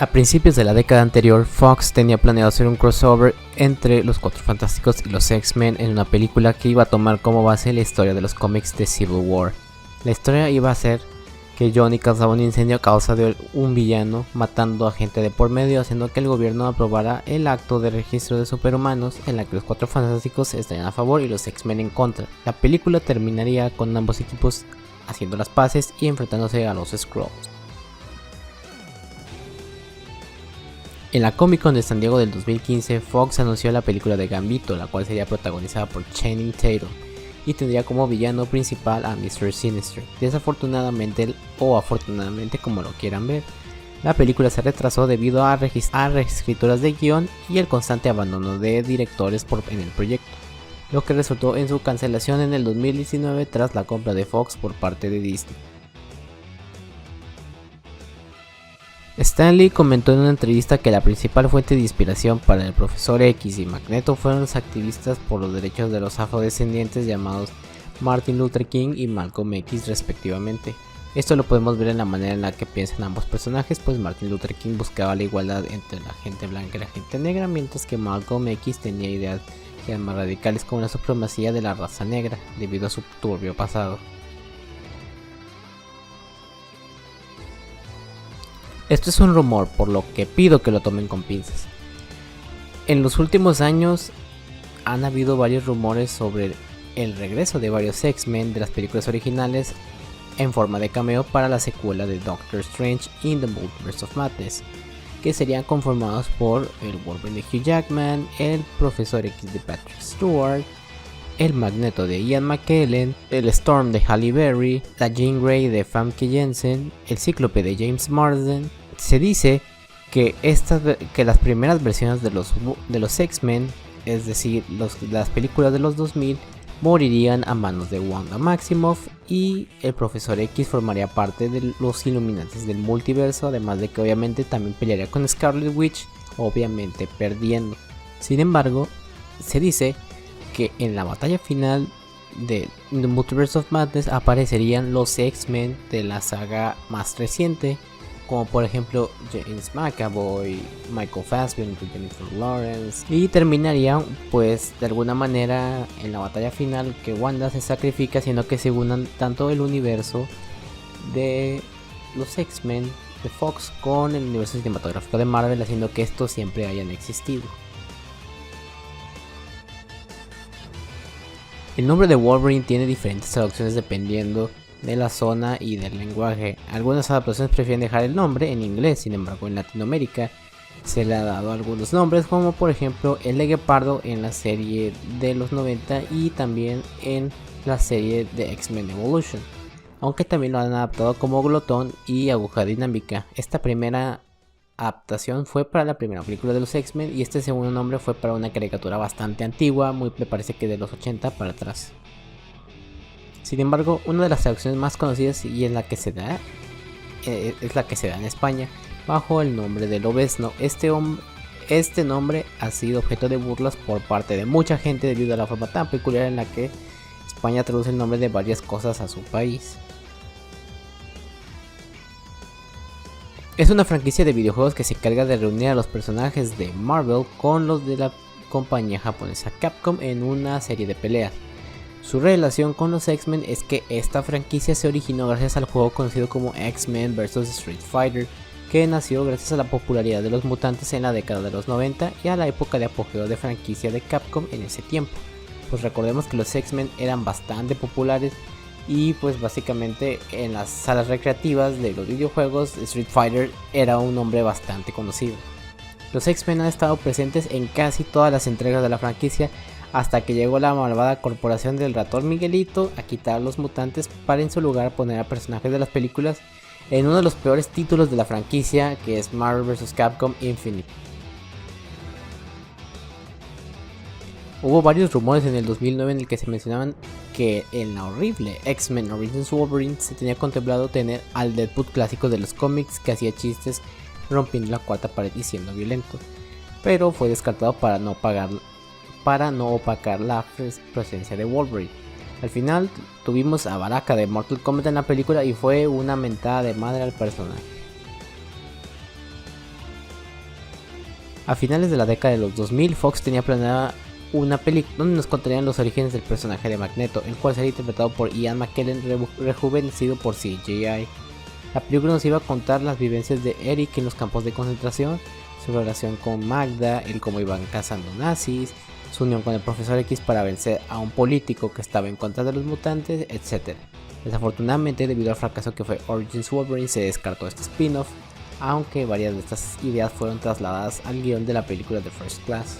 A principios de la década anterior, Fox tenía planeado hacer un crossover entre los Cuatro Fantásticos y los X-Men en una película que iba a tomar como base la historia de los cómics de Civil War. La historia iba a ser que Johnny causaba un incendio a causa de un villano, matando a gente de por medio, haciendo que el gobierno aprobara el acto de registro de superhumanos en la que los Cuatro Fantásticos estarían a favor y los X-Men en contra. La película terminaría con ambos equipos haciendo las paces y enfrentándose a los Skrulls. En la Comic Con de San Diego del 2015, Fox anunció la película de Gambito, la cual sería protagonizada por Channing Tatum y tendría como villano principal a Mr. Sinister. Desafortunadamente, o afortunadamente como lo quieran ver, la película se retrasó debido a reescrituras de guión y el constante abandono de directores en el proyecto, lo que resultó en su cancelación en el 2019 tras la compra de Fox por parte de Disney. Stan Lee comentó en una entrevista que la principal fuente de inspiración para el Profesor X y Magneto fueron los activistas por los derechos de los afrodescendientes llamados Martin Luther King y Malcolm X respectivamente. Esto lo podemos ver en la manera en la que piensan ambos personajes, pues Martin Luther King buscaba la igualdad entre la gente blanca y la gente negra, mientras que Malcolm X tenía ideas que eran más radicales como la supremacía de la raza negra debido a su turbio pasado. Esto es un rumor, por lo que pido que lo tomen con pinzas. En los últimos años han habido varios rumores sobre el regreso de varios X-Men de las películas originales en forma de cameo para la secuela de Doctor Strange in the Multiverse of Madness, que serían conformados por el Wolverine de Hugh Jackman, el Profesor X de Patrick Stewart, el Magneto de Ian McKellen, el Storm de Halle Berry, la Jean Grey de Famke Janssen, el Cíclope de James Marsden. Se dice que las primeras versiones de los X-Men, es decir, las películas de los 2000, morirían a manos de Wanda Maximoff y el Profesor X formaría parte de los Illuminantes del multiverso, además de que obviamente también pelearía con Scarlet Witch, obviamente perdiendo. Sin embargo, se dice que en la batalla final de The Multiverse of Madness aparecerían los X-Men de la saga más reciente, como por ejemplo James McAvoy, Michael Fassbender, Jennifer Lawrence, y terminarían pues de alguna manera en la batalla final que Wanda se sacrifica haciendo que se unan tanto el universo de los X-Men de Fox con el universo cinematográfico de Marvel, haciendo que estos siempre hayan existido. El nombre de Wolverine tiene diferentes traducciones dependiendo de la zona y del lenguaje. Algunas adaptaciones prefieren dejar el nombre en inglés, sin embargo en Latinoamérica se le ha dado algunos nombres, como por ejemplo el de Gepardo en la serie de los 90 y también en la serie de X-Men Evolution, aunque también lo han adaptado como Glotón y Aguja Dinámica. Esta primera adaptación fue para la primera película de los X-Men y este segundo nombre fue para una caricatura bastante antigua, me parece que de los 80 para atrás. Sin embargo, una de las traducciones más conocidas y es la que se da en España bajo el nombre de Lobezno. Este nombre ha sido objeto de burlas por parte de mucha gente debido a la forma tan peculiar en la que España traduce el nombre de varias cosas a su país. Es una franquicia de videojuegos que se encarga de reunir a los personajes de Marvel con los de la compañía japonesa Capcom en una serie de peleas. Su relación con los X-Men es que esta franquicia se originó gracias al juego conocido como X-Men vs Street Fighter, que nació gracias a la popularidad de los mutantes en la década de los 90 y a la época de apogeo de franquicia de Capcom en ese tiempo. Pues recordemos que los X-Men eran bastante populares y pues básicamente en las salas recreativas de los videojuegos Street Fighter era un nombre bastante conocido. Los X-Men han estado presentes en casi todas las entregas de la franquicia hasta que llegó la malvada corporación del ratón Miguelito a quitar a los mutantes para en su lugar poner a personajes de las películas en uno de los peores títulos de la franquicia, que es Marvel vs Capcom Infinite. Hubo varios rumores en el 2009 en el que se mencionaban que en la horrible X-Men Origins Wolverine se tenía contemplado tener al Deadpool clásico de los cómics que hacía chistes rompiendo la cuarta pared y siendo violento, pero fue descartado para no opacar la presencia de Wolverine. Al final tuvimos a Baraka de Mortal Kombat en la película y fue una mentada de madre al personaje. A finales de la década de los 2000, Fox tenía planeada una película donde nos contarían los orígenes del personaje de Magneto, el cual sería interpretado por Ian McKellen rejuvenecido por CGI. La película nos iba a contar las vivencias de Eric en los campos de concentración, su relación con Magda, el cómo iban cazando nazis, su unión con el Profesor X para vencer a un político que estaba en contra de los mutantes, etc. Desafortunadamente, debido al fracaso que fue Origins Wolverine, se descartó este spin-off, aunque varias de estas ideas fueron trasladadas al guión de la película The First Class.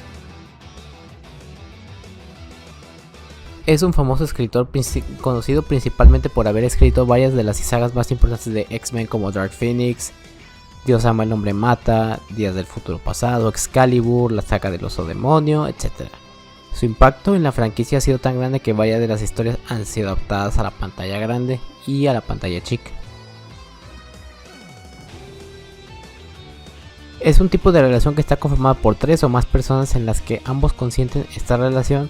Es un famoso escritor conocido principalmente por haber escrito varias de las sagas más importantes de X-Men como Dark Phoenix, Dios ama el hombre mata, Días del futuro pasado, Excalibur, la saga del oso demonio, etc. Su impacto en la franquicia ha sido tan grande que varias de las historias han sido adaptadas a la pantalla grande y a la pantalla chica. Es un tipo de relación que está conformada por 3 o más personas en las que ambos consienten esta relación.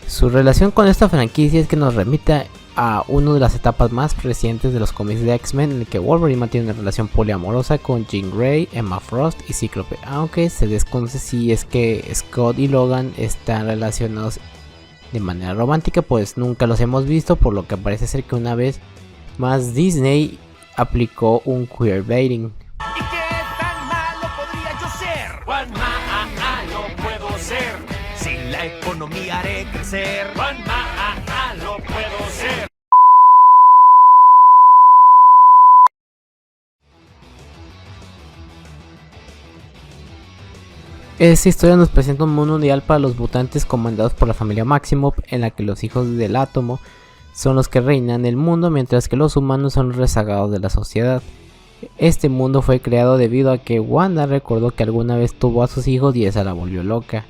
Su relación con esta franquicia es que nos remite a una de las etapas más recientes de los cómics de X-Men, en el que Wolverine mantiene una relación poliamorosa con Jean Grey, Emma Frost y Cíclope, aunque se desconoce si es que Scott y Logan están relacionados de manera romántica, pues nunca los hemos visto, por lo que parece ser que una vez más Disney aplicó un queerbaiting. ¿Y qué tan malo podría yo ser? ¡Cuán malo puedo ser! Si la economía haré crecer. ¡Cuán malo puedo ser! Esta historia nos presenta un mundo ideal para los mutantes comandados por la familia Maximoff, en la que los hijos del átomo son los que reinan el mundo, mientras que los humanos son los rezagados de la sociedad. Este mundo fue creado debido a que Wanda recordó que alguna vez tuvo a sus hijos y esa la volvió loca.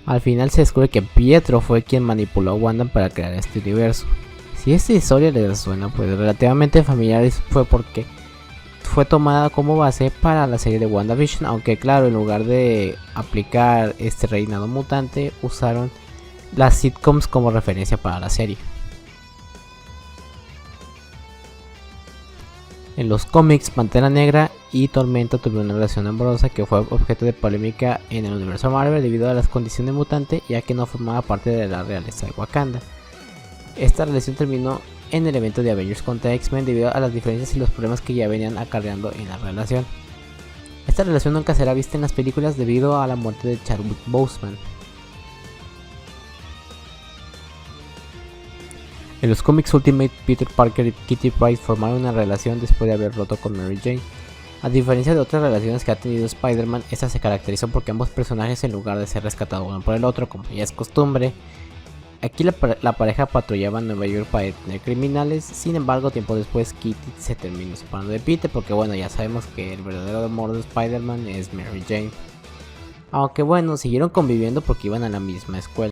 Al final se descubre que Pietro fue quien manipuló a Wanda para crear este universo. Si esta historia les suena pues relativamente familiar, fue porque fue tomada como base para la serie de WandaVision, aunque claro, en lugar de aplicar este reinado mutante, usaron las sitcoms como referencia para la serie. En los cómics, Pantera Negra y Tormenta tuvieron una relación amorosa que fue objeto de polémica en el universo Marvel debido a las condiciones de mutante, ya que no formaba parte de la realeza de Wakanda. Esta relación terminó en el evento de Avengers contra X-Men debido a las diferencias y los problemas que ya venían acarreando en la relación. Esta relación nunca será vista en las películas debido a la muerte de Chadwick Boseman. En los cómics Ultimate, Peter Parker y Kitty Pryde formaron una relación después de haber roto con Mary Jane. A diferencia de otras relaciones que ha tenido Spider-Man, esta se caracterizó porque ambos personajes, en lugar de ser rescatados uno por el otro, como ya es costumbre, aquí la pareja patrullaba en Nueva York para detener criminales. Sin embargo, tiempo después Kitty se terminó separando de Peter porque bueno, ya sabemos que el verdadero amor de Spider-Man es Mary Jane. Aunque bueno, siguieron conviviendo porque iban a la misma escuela.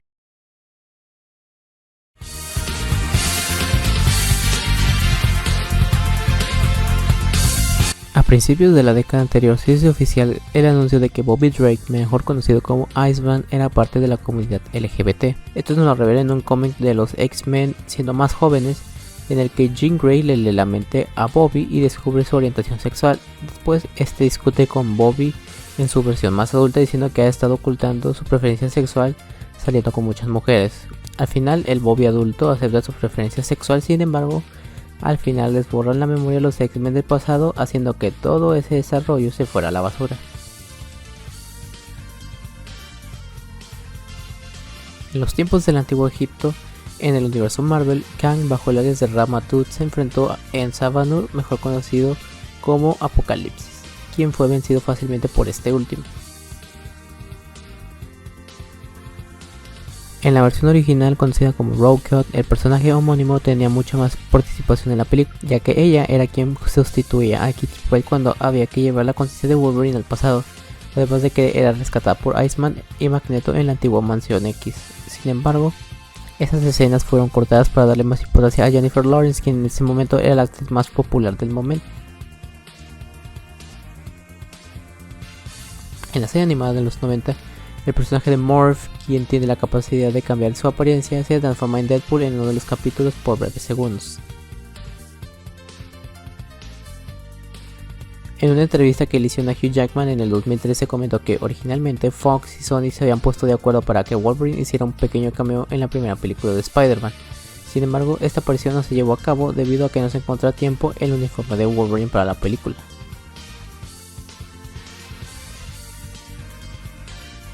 A principios de la década anterior se hizo oficial el anuncio de que Bobby Drake, mejor conocido como Iceman, era parte de la comunidad LGBT. Esto nos lo revela en un cómic de los X-Men siendo más jóvenes, en el que Jean Grey le lee la mente a Bobby y descubre su orientación sexual. Después este discute con Bobby en su versión más adulta, diciendo que ha estado ocultando su preferencia sexual saliendo con muchas mujeres. Al final el Bobby adulto acepta su preferencia sexual, sin embargo al final les borran la memoria a los X-Men del pasado, haciendo que todo ese desarrollo se fuera a la basura. En los tiempos del antiguo Egipto, en el universo Marvel, Kang, bajo el alias de Ramatut, se enfrentó a Ensabanur, mejor conocido como Apocalipsis, quien fue vencido fácilmente por este último. En la versión original, conocida como Roguecut, el personaje homónimo tenía mucha más participación en la película, ya que ella era quien sustituía a Kitty Pryde cuando había que llevar la conciencia de Wolverine al pasado, además de que era rescatada por Iceman y Magneto en la antigua Mansión X. Sin embargo, esas escenas fueron cortadas para darle más importancia a Jennifer Lawrence, quien en ese momento era la actriz más popular del momento. En la serie animada de los 90, el personaje de Morph, quien tiene la capacidad de cambiar su apariencia, se transforma en Deadpool en uno de los capítulos por breves segundos. En una entrevista que le hicieron a Hugh Jackman en el 2013 comentó que originalmente Fox y Sony se habían puesto de acuerdo para que Wolverine hiciera un pequeño cameo en la primera película de Spider-Man. Sin embargo, esta aparición no se llevó a cabo debido a que no se encontró a tiempo el uniforme de Wolverine para la película.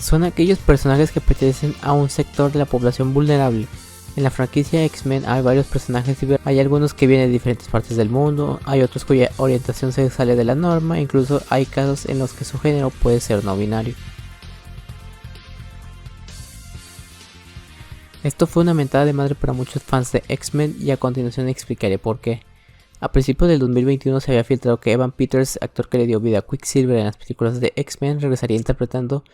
Son aquellos personajes que pertenecen a un sector de la población vulnerable. En la franquicia X-Men hay varios personajes diversos, hay algunos que vienen de diferentes partes del mundo, hay otros cuya orientación se sale de la norma, incluso hay casos en los que su género puede ser no binario. Esto fue una mentada de madre para muchos fans de X-Men y a continuación explicaré por qué. A principios del 2021 se había filtrado que Evan Peters, actor que le dio vida a Quicksilver en las películas de X-Men, regresaría interpretando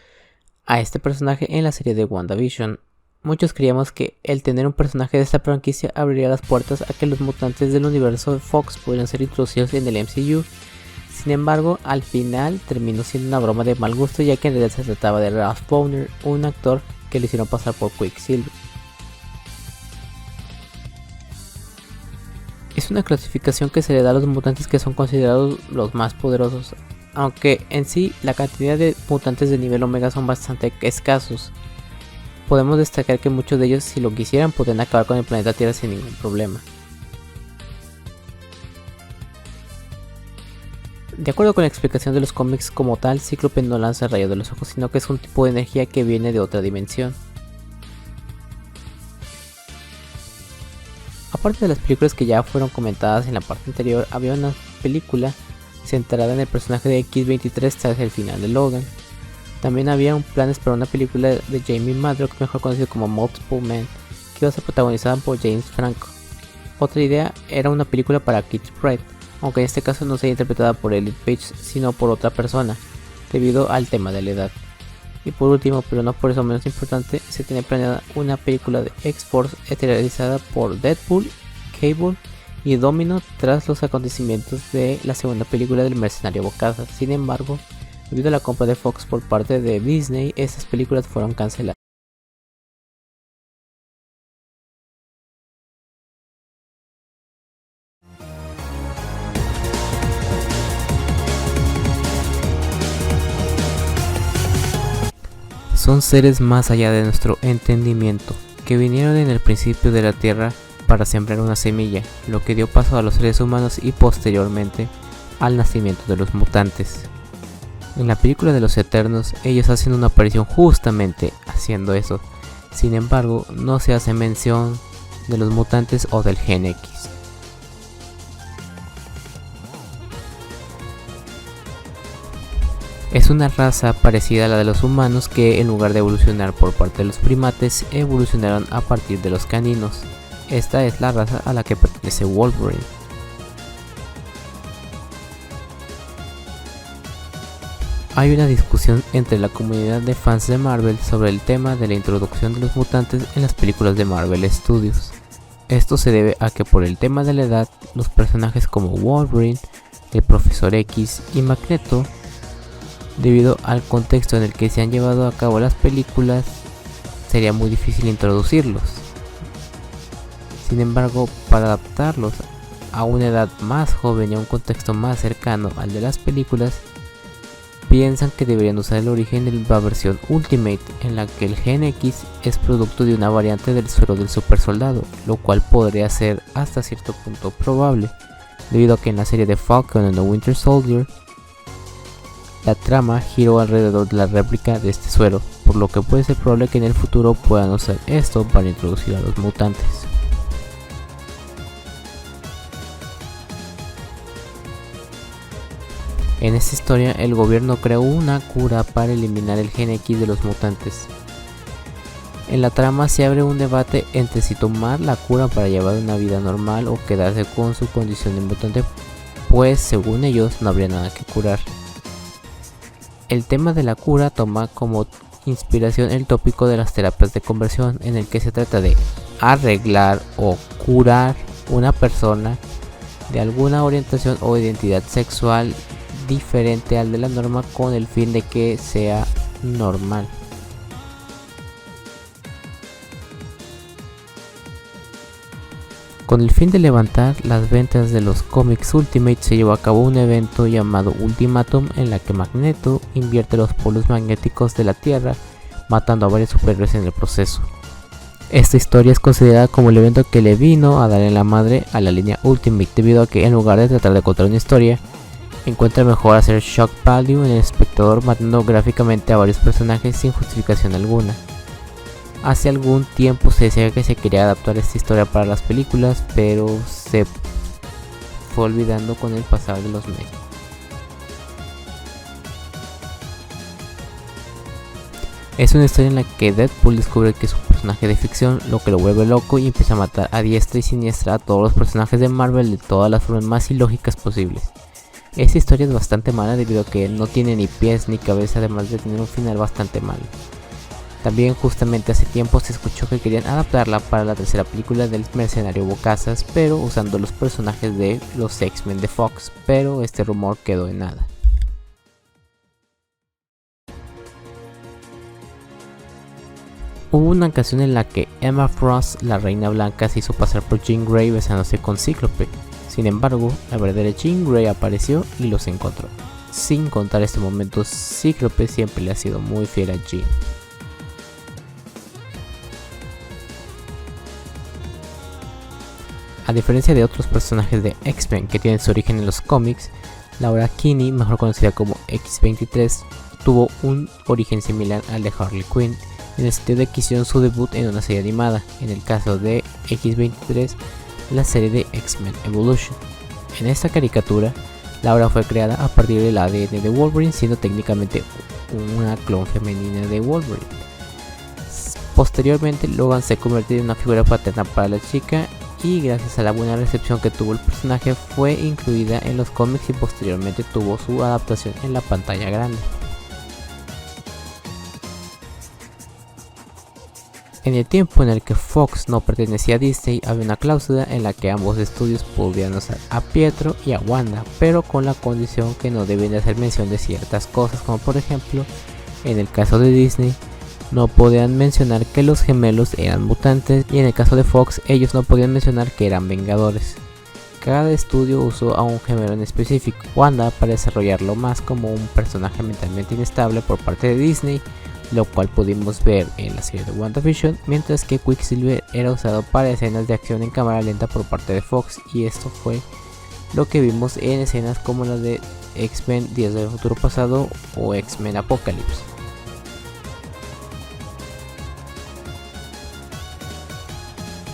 a este personaje en la serie de WandaVision. Muchos creíamos que el tener un personaje de esta franquicia abriría las puertas a que los mutantes del universo de Fox pudieran ser introducidos en el MCU. Sin embargo, al final terminó siendo una broma de mal gusto, ya que en realidad se trataba de Ralph Bohner, un actor que le hicieron pasar por Quicksilver. Es una clasificación que se le da a los mutantes que son considerados los más poderosos, aunque en sí la cantidad de mutantes de nivel Omega son bastante escasos. Podemos destacar que muchos de ellos, si lo quisieran, podrían acabar con el planeta Tierra sin ningún problema. De acuerdo con la explicación de los cómics como tal, Cíclope no lanza rayos de los ojos, sino que es un tipo de energía que viene de otra dimensión. Aparte de las películas que ya fueron comentadas en la parte anterior, había una película centrada en el personaje de X-23 tras el final de Logan. También había planes para una película de Jamie Madrox, mejor conocido como Multiple Men, que iba a ser protagonizada por James Franco. Otra idea era una película para Kitty Pryde, aunque en este caso no sería interpretada por Elliot Page sino por otra persona, debido al tema de la edad. Y por último, pero no por eso menos importante, se tenía planeada una película de X-Force estelarizada por Deadpool, Cable y Domino tras los acontecimientos de la segunda película del mercenario Bokassa. Sin embargo, debido a la compra de Fox por parte de Disney, estas películas fueron canceladas. Son seres más allá de nuestro entendimiento, que vinieron en el principio de la Tierra para sembrar una semilla, lo que dio paso a los seres humanos y posteriormente al nacimiento de los mutantes. En la película de los Eternos, ellos hacen una aparición justamente haciendo eso. Sin embargo, no se hace mención de los mutantes o del Gen X. Es una raza parecida a la de los humanos que, en lugar de evolucionar por parte de los primates, evolucionaron a partir de los caninos. Esta es la raza a la que pertenece Wolverine. Hay una discusión entre la comunidad de fans de Marvel sobre el tema de la introducción de los mutantes en las películas de Marvel Studios. Esto se debe a que por el tema de la edad, los personajes como Wolverine, el Profesor X y Magneto, debido al contexto en el que se han llevado a cabo las películas, sería muy difícil introducirlos. Sin embargo, para adaptarlos a una edad más joven y a un contexto más cercano al de las películas, piensan que deberían usar el origen de la versión Ultimate, en la que el Gen X es producto de una variante del suero del super soldado, lo cual podría ser hasta cierto punto probable, debido a que en la serie de Falcon and the Winter Soldier, la trama giró alrededor de la réplica de este suero, por lo que puede ser probable que en el futuro puedan usar esto para introducir a los mutantes. En esta historia, el gobierno creó una cura para eliminar el Gen X de los mutantes. En la trama se abre un debate entre si tomar la cura para llevar una vida normal o quedarse con su condición de mutante, pues según ellos no habría nada que curar. El tema de la cura toma como inspiración el tópico de las terapias de conversión, en el que se trata de arreglar o curar una persona de alguna orientación o identidad sexual diferente al de la norma con el fin de que sea normal. Con el fin de levantar las ventas de los cómics Ultimate, se llevó a cabo un evento llamado Ultimatum, en la que Magneto invierte los polos magnéticos de la Tierra, matando a varios superhéroes en el proceso. Esta historia es considerada como el evento que le vino a dar en la madre a la línea Ultimate, debido a que en lugar de tratar de contar una historia, encuentra mejor hacer shock value en el espectador, matando gráficamente a varios personajes sin justificación alguna. Hace algún tiempo se decía que se quería adaptar esta historia para las películas, pero se fue olvidando con el pasar de los meses. Es una historia en la que Deadpool descubre que es un personaje de ficción, lo que lo vuelve loco y empieza a matar a diestra y siniestra a todos los personajes de Marvel de todas las formas más ilógicas posibles. Esta historia es bastante mala debido a que no tiene ni pies ni cabeza, además de tener un final bastante malo. También justamente hace tiempo se escuchó que querían adaptarla para la tercera película del mercenario Bocazas, pero usando los personajes de los X-Men de Fox, pero este rumor quedó en nada. Hubo una ocasión en la que Emma Frost, la Reina Blanca, se hizo pasar por Jean Grey besándose con Cíclope. Sin embargo, la verdadera Jean Grey apareció y los encontró. Sin contar este momento, Cíclope siempre le ha sido muy fiel a Jean. A diferencia de otros personajes de X-Men que tienen su origen en los cómics, Laura Kinney, mejor conocida como X-23, tuvo un origen similar al de Harley Quinn, en el sentido de que hicieron su debut en una serie animada, en el caso de X-23, la serie de X-Men Evolution. En esta caricatura, Laura fue creada a partir del ADN de Wolverine, siendo técnicamente una clon femenina de Wolverine. Posteriormente, Logan se convirtió en una figura paterna para la chica, y gracias a la buena recepción que tuvo el personaje fue incluida en los cómics y posteriormente tuvo su adaptación en la pantalla grande. En el tiempo en el que Fox no pertenecía a Disney, había una cláusula en la que ambos estudios podían usar a Pietro y a Wanda, pero con la condición que no debían de hacer mención de ciertas cosas, como por ejemplo, en el caso de Disney, no podían mencionar que los gemelos eran mutantes, y en el caso de Fox, ellos no podían mencionar que eran vengadores. Cada estudio usó a un gemelo en específico, Wanda para desarrollarlo más como un personaje mentalmente inestable por parte de Disney, lo cual pudimos ver en la serie de WandaVision, mientras que Quicksilver era usado para escenas de acción en cámara lenta por parte de Fox, y esto fue lo que vimos en escenas como las de X-Men Días del Futuro Pasado o X-Men Apocalypse.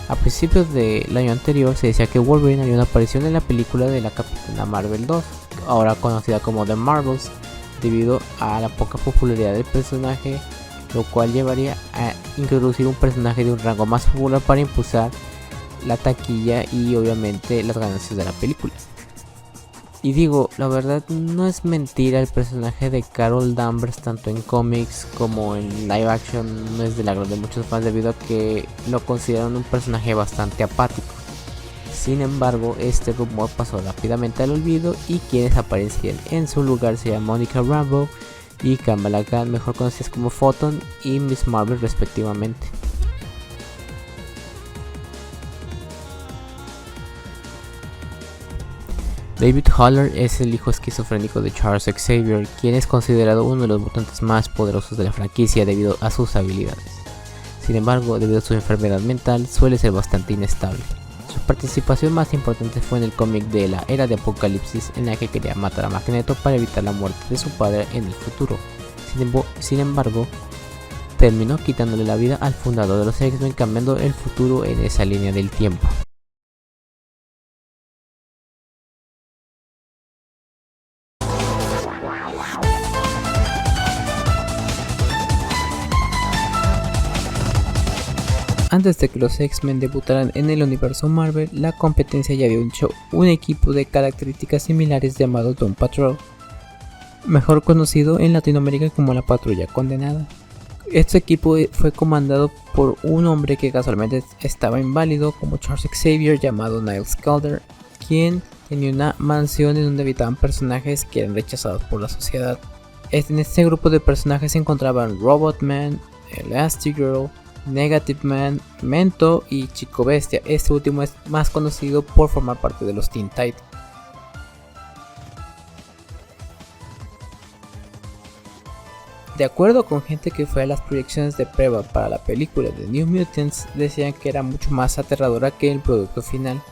A principios del año anterior se decía que Wolverine haría una aparición en la película de la Capitana Marvel 2, ahora conocida como The Marvels, debido a la poca popularidad del personaje, lo cual llevaría a introducir un personaje de un rango más popular para impulsar la taquilla y obviamente las ganancias de la película. Y digo, la verdad no es mentira, el personaje de Carol Danvers tanto en cómics como en live action no es del agrado de muchos fans debido a que lo consideran un personaje bastante apático. Sin embargo, este rumor pasó rápidamente al olvido y quienes aparecían en su lugar serían Monica Rambeau y Kamala Khan, mejor conocidas como Photon y Miss Marvel respectivamente. David Haller es el hijo esquizofrénico de Charles Xavier, quien es considerado uno de los mutantes más poderosos de la franquicia debido a sus habilidades. Sin embargo, debido a su enfermedad mental, suele ser bastante inestable. Su participación más importante fue en el cómic de la Era de Apocalipsis, en la que quería matar a Magneto para evitar la muerte de su padre en el futuro. Sin embargo, terminó quitándole la vida al fundador de los X-Men, cambiando el futuro en esa línea del tiempo. Antes de que los X-Men debutaran en el universo Marvel, la competencia ya había hecho un equipo de características similares llamado Doom Patrol, mejor conocido en Latinoamérica como la Patrulla Condenada. Este equipo fue comandado por un hombre que casualmente estaba inválido como Charles Xavier, llamado Niles Caulder, quien tenía una mansión en donde habitaban personajes que eran rechazados por la sociedad. En este grupo de personajes se encontraban Robotman, Elastigirl, Negative Man, Mento y Chico Bestia. Este último es más conocido por formar parte de los Teen Titans. De acuerdo con gente que fue a las proyecciones de prueba para la película de New Mutants, decían que era mucho más aterradora que el producto final,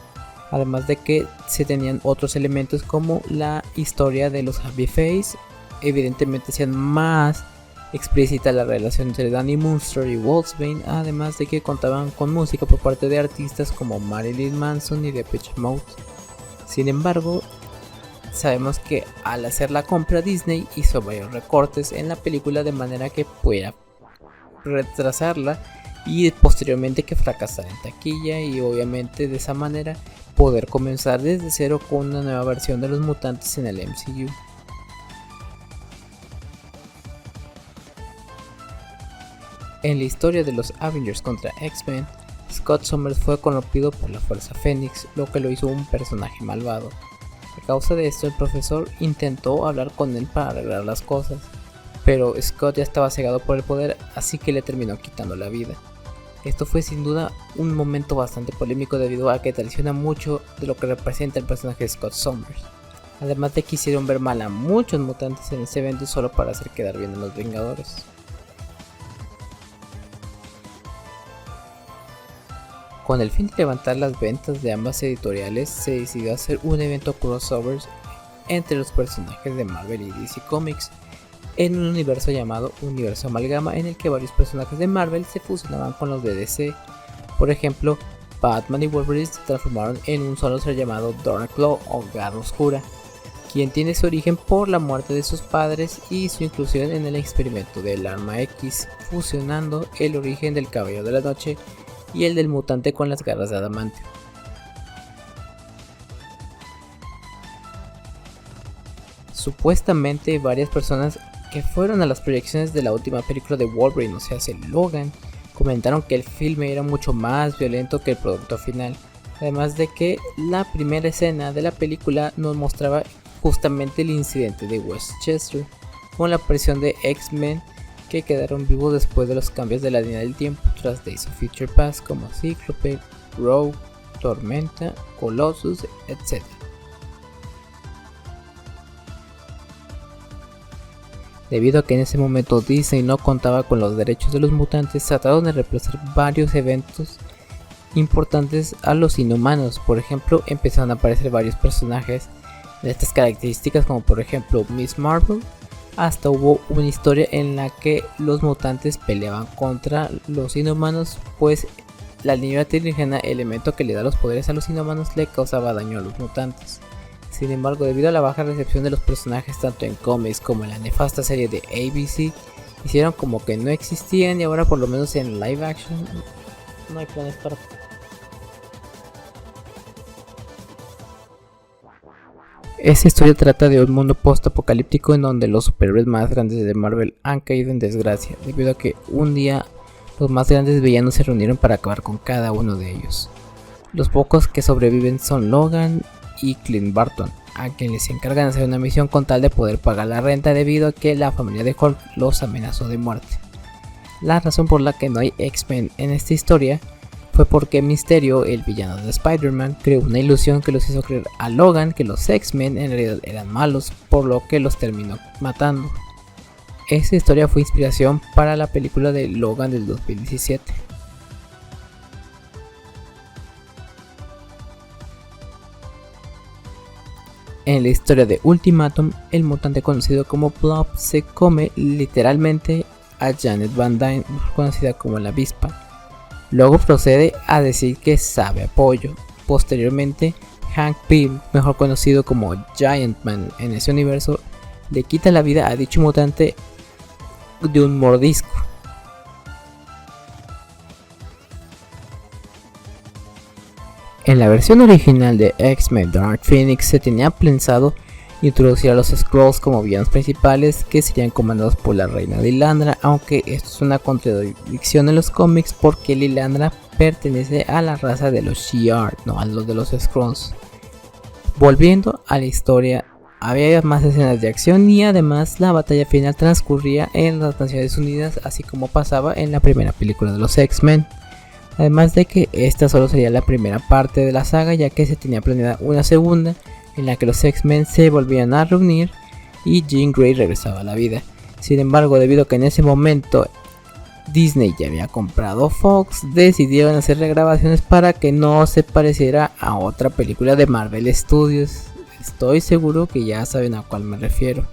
además de que se tenían otros elementos como la historia de los Happy Face. Evidentemente hacían más explícita la relación entre Danny Munster y Wolfsbane, además de que contaban con música por parte de artistas como Marilyn Manson y Depeche Mode. Sin embargo, sabemos que al hacer la compra Disney hizo varios recortes en la película de manera que pudiera retrasarla y posteriormente que fracasara en taquilla, y obviamente de esa manera poder comenzar desde cero con una nueva versión de los mutantes en el MCU. En la historia de los Avengers contra X-Men, Scott Summers fue corrompido por la Fuerza Fénix, lo que lo hizo un personaje malvado. A causa de esto, el profesor intentó hablar con él para arreglar las cosas, pero Scott ya estaba cegado por el poder, así que le terminó quitando la vida. Esto fue sin duda un momento bastante polémico debido a que traiciona mucho de lo que representa el personaje de Scott Summers. Además de que hicieron ver mal a muchos mutantes en ese evento solo para hacer quedar bien a los Vengadores. Con el fin de levantar las ventas de ambas editoriales, se decidió hacer un evento crossovers entre los personajes de Marvel y DC Comics, en un universo llamado Universo Amalgama, en el que varios personajes de Marvel se fusionaban con los de DC. Por ejemplo, Batman y Wolverine se transformaron en un solo ser llamado Darkglow o Garra Oscura, quien tiene su origen por la muerte de sus padres y su inclusión en el experimento del Arma X, fusionando el origen del Caballero de la Noche y el del mutante con las garras de adamantio. Supuestamente varias personas que fueron a las proyecciones de la última película de Wolverine, o sea, Logan, comentaron que el filme era mucho más violento que el producto final, además de que la primera escena de la película nos mostraba justamente el incidente de Westchester, con la aparición de X-Men que quedaron vivos después de los cambios de la línea del tiempo tras Days of Future Past, como Cíclope, Rogue, Tormenta, Colossus, etc. Debido a que en ese momento Disney no contaba con los derechos de los mutantes, trataron de reemplazar varios eventos importantes a los inhumanos. Por ejemplo, empezaron a aparecer varios personajes de estas características, como por ejemplo Miss Marvel. Hasta hubo una historia en la que los mutantes peleaban contra los inhumanos, pues la niña alienígena, elemento que le da los poderes a los inhumanos, le causaba daño a los mutantes. Sin embargo, debido a la baja recepción de los personajes tanto en cómics como en la nefasta serie de ABC, hicieron como que no existían, y ahora por lo menos en live action no hay planes para... Esta historia trata de un mundo post-apocalíptico en donde los superhéroes más grandes de Marvel han caído en desgracia, debido a que un día los más grandes villanos se reunieron para acabar con cada uno de ellos. Los pocos que sobreviven son Logan y Clint Barton, a quien les encargan hacer una misión con tal de poder pagar la renta debido a que la familia de Hulk los amenazó de muerte. La razón por la que no hay X-Men en esta historia fue porque Mysterio, el villano de Spider-Man, creó una ilusión que los hizo creer a Logan que los X-Men en realidad eran malos, por lo que los terminó matando. Esta historia fue inspiración para la película de Logan del 2017. En la historia de Ultimatum, el mutante conocido como Blob se come literalmente a Janet Van Dyne, conocida como la avispa. Luego procede a decir que sabe a pollo. Posteriormente, Hank Pym, mejor conocido como Giant Man en ese universo, le quita la vida a dicho mutante de un mordisco. En la versión original de X-Men Dark Phoenix se tenía pensado introducir a los Skrulls como villanos principales, que serían comandados por la reina Lilandra, aunque esto es una contradicción en los cómics porque Lilandra pertenece a la raza de los Shi'ar, no a los de los Skrulls. Volviendo a la historia había más escenas de acción y además la batalla final transcurría en las Naciones Unidas, así como pasaba en la primera película de los X-Men. Además de que esta solo sería la primera parte de la saga, ya que se tenía planeada una segunda en la que los X-Men se volvían a reunir y Jean Grey regresaba a la vida. Sin embargo, debido a que en ese momento Disney ya había comprado Fox, decidieron hacer regrabaciones para que no se pareciera a otra película de Marvel Studios. Estoy seguro que ya saben a cuál me refiero.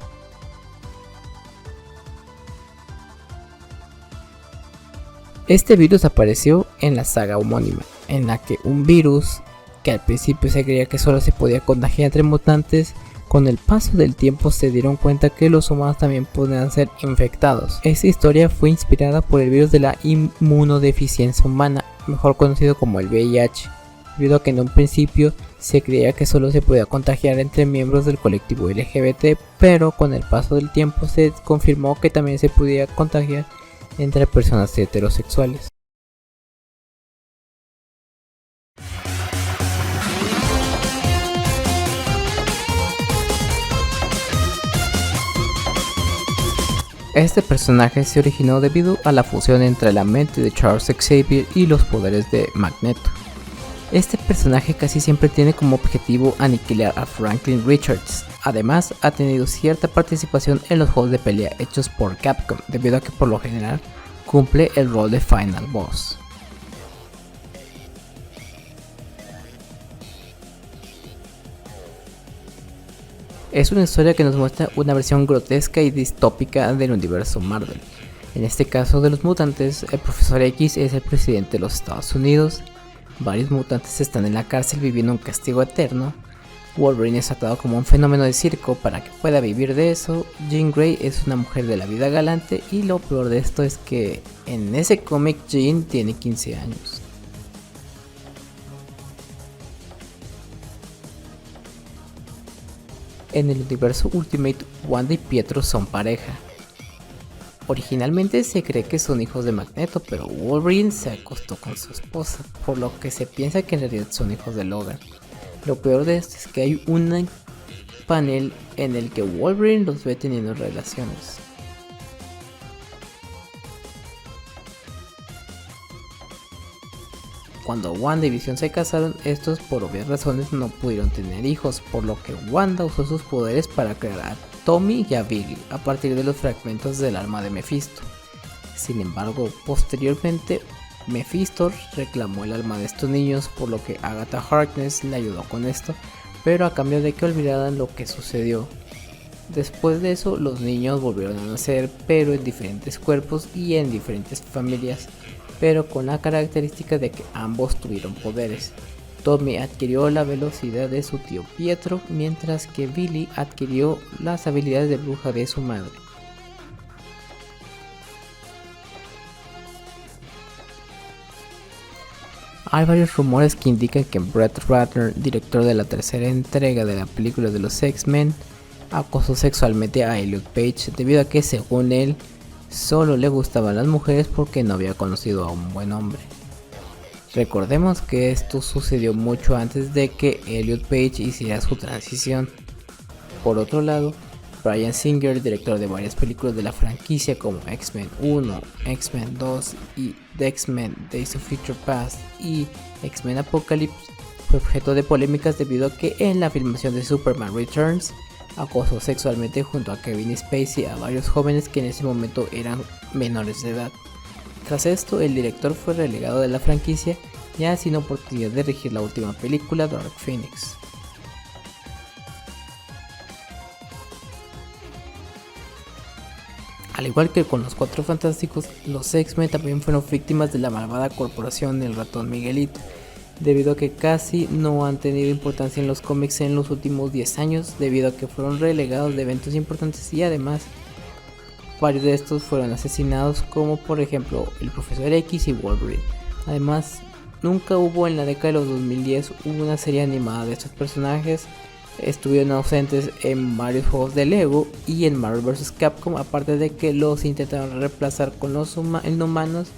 Este virus apareció en la saga homónima, en la que un virus que al principio se creía que solo se podía contagiar entre mutantes, con el paso del tiempo se dieron cuenta que los humanos también podían ser infectados. Esta historia fue inspirada por el virus de la inmunodeficiencia humana, mejor conocido como el VIH, debido a que en un principio se creía que solo se podía contagiar entre miembros del colectivo LGBT, pero con el paso del tiempo se confirmó que también se podía contagiar entre personas heterosexuales. Este personaje se originó debido a la fusión entre la mente de Charles Xavier y los poderes de Magneto. Este personaje casi siempre tiene como objetivo aniquilar a Franklin Richards. Además, ha tenido cierta participación en los juegos de pelea hechos por Capcom, debido a que por lo general cumple el rol de Final Boss. Es una historia que nos muestra una versión grotesca y distópica del universo Marvel. En este caso de los mutantes, el Profesor X es el presidente de los Estados Unidos, varios mutantes están en la cárcel viviendo un castigo eterno, Wolverine es tratado como un fenómeno de circo para que pueda vivir de eso, Jean Grey es una mujer de la vida galante y lo peor de esto es que en ese cómic Jean tiene 15 años. En el universo Ultimate, Wanda y Pietro son pareja. Originalmente se cree que son hijos de Magneto, pero Wolverine se acostó con su esposa, por lo que se piensa que en realidad son hijos de Logan. Lo peor de esto es que hay un panel en el que Wolverine los ve teniendo relaciones. Cuando Wanda y Vision se casaron, estos por obvias razones no pudieron tener hijos, por lo que Wanda usó sus poderes para crear a Tommy y a Billy a partir de los fragmentos del alma de Mephisto. Sin embargo, posteriormente Mephisto reclamó el alma de estos niños, por lo que Agatha Harkness le ayudó con esto, pero a cambio de que olvidaran lo que sucedió. Después de eso, los niños volvieron a nacer, pero en diferentes cuerpos y en diferentes familias, pero con la característica de que ambos tuvieron poderes. Tommy adquirió la velocidad de su tío Pietro, mientras que Billy adquirió las habilidades de bruja de su madre. Hay varios rumores que indican que Brett Ratner, director de la tercera entrega de la película de los X-Men, acosó sexualmente a Elliot Page debido a que, según él, solo le gustaban las mujeres porque no había conocido a un buen hombre. Recordemos que esto sucedió mucho antes de que Elliot Page hiciera su transición. Por otro lado, Bryan Singer, director de varias películas de la franquicia como X-Men 1, X-Men 2 y The X-Men Days of Future Past y X-Men Apocalypse, fue objeto de polémicas debido a que en la filmación de Superman Returns acosó sexualmente junto a Kevin Spacey a varios jóvenes que en ese momento eran menores de edad. Tras esto, el director fue relegado de la franquicia, ya sin oportunidad de dirigir la última película, Dark Phoenix. Al igual que con los Cuatro Fantásticos, los X-Men también fueron víctimas de la malvada corporación del ratón Miguelito, debido a que casi no han tenido importancia en los cómics en los últimos 10 años, debido a que fueron relegados de eventos importantes y además varios de estos fueron asesinados, como por ejemplo el Profesor X y Wolverine. Además, nunca hubo en la década de los 2010 una serie animada de estos personajes. Estuvieron ausentes en varios juegos de Lego y en Marvel vs. Capcom, aparte de que los intentaron reemplazar con los inhumanos,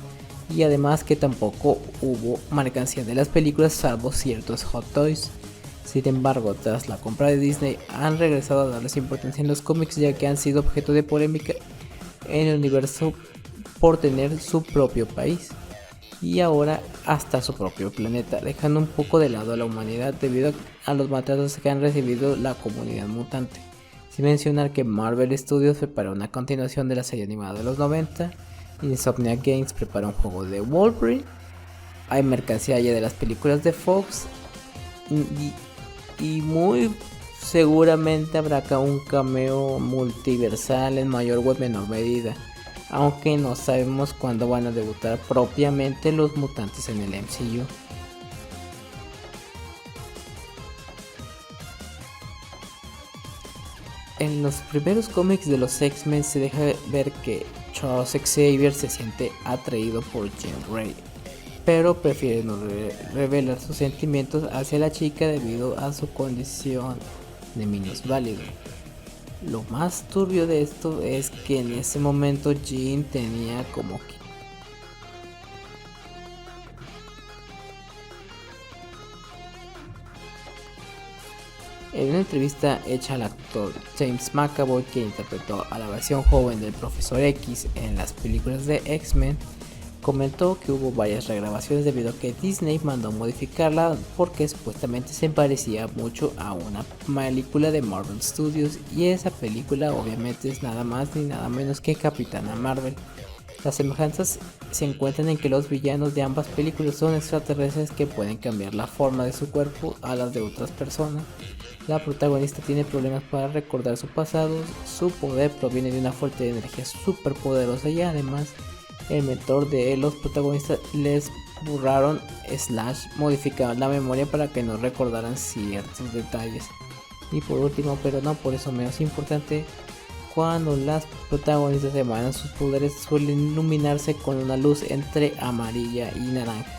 y además que tampoco hubo mercancía de las películas salvo ciertos Hot Toys. Sin embargo, tras la compra de Disney han regresado a darles importancia en los cómics, ya que han sido objeto de polémica en el universo por tener su propio país y ahora hasta su propio planeta, dejando un poco de lado a la humanidad debido a los maltratos que han recibido la comunidad mutante. Sin mencionar que Marvel Studios prepara una continuación de la serie animada de los 90, Insomniac Games prepara un juego de Wolverine, hay mercancía ya de las películas de Fox y muy seguramente habrá acá un cameo multiversal en mayor o menor medida, aunque no sabemos cuándo van a debutar propiamente los mutantes en el MCU. En los primeros cómics de los X-Men se deja ver que Charles Xavier se siente atraído por Jean Grey, pero prefiere no revelar sus sentimientos hacia la chica debido a su condición de minusválido. Lo más turbio de esto es que en ese momento Jean tenía como En una entrevista hecha al actor James McAvoy, que interpretó a la versión joven del Profesor X en las películas de X-Men, comentó que hubo varias regrabaciones debido a que Disney mandó modificarla porque supuestamente se parecía mucho a una película de Marvel Studios, y esa película obviamente es nada más ni nada menos que Capitana Marvel. Las semejanzas se encuentran en que los villanos de ambas películas son extraterrestres que pueden cambiar la forma de su cuerpo a las de otras personas. La protagonista tiene problemas para recordar su pasado, su poder proviene de una fuente de energía super poderosa y además el mentor de los protagonistas les borraron / modificaron la memoria para que no recordaran ciertos detalles. Y por último, pero no por eso menos importante, cuando las protagonistas emanan sus poderes suelen iluminarse con una luz entre amarilla y naranja.